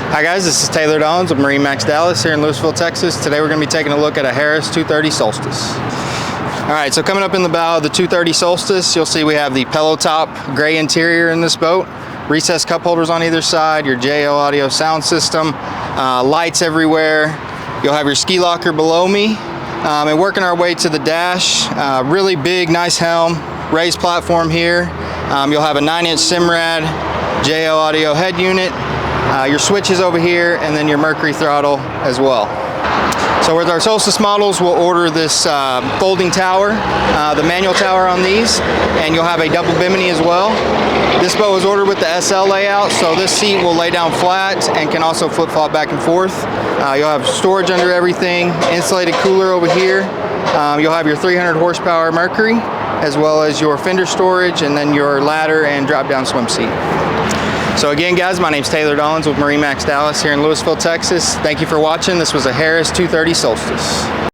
Hi guys, this is Taylor Dawns with MarineMax Dallas here in Lewisville, Texas. Today we're going to be taking a look at a Harris 230 Solstice. Alright, so coming up in the bow of the 230 Solstice, you'll see we have the pillow top gray interior in this boat, recessed cup holders on either side, your JL audio sound system, lights everywhere. You'll have your ski locker below me, and working our way to the dash, really big, nice helm, raised platform here. You'll have a 9-inch Simrad JL audio head unit, your switches over here, and then your Mercury throttle as well. So with our Solstice models, we'll order this folding tower, the manual tower on these, and you'll have a double bimini as well. This boat was ordered with the SL layout, so this seat will lay down flat and can also flip-flop back and forth. You'll have storage under everything, insulated cooler over here. You'll have your 300 horsepower Mercury, as well as your fender storage, and then your ladder and drop-down swim seat. So again, guys, my name's Taylor Dawns with MarineMax Dallas here in Lewisville, Texas. Thank you for watching. This was a Harris 230 Solstice.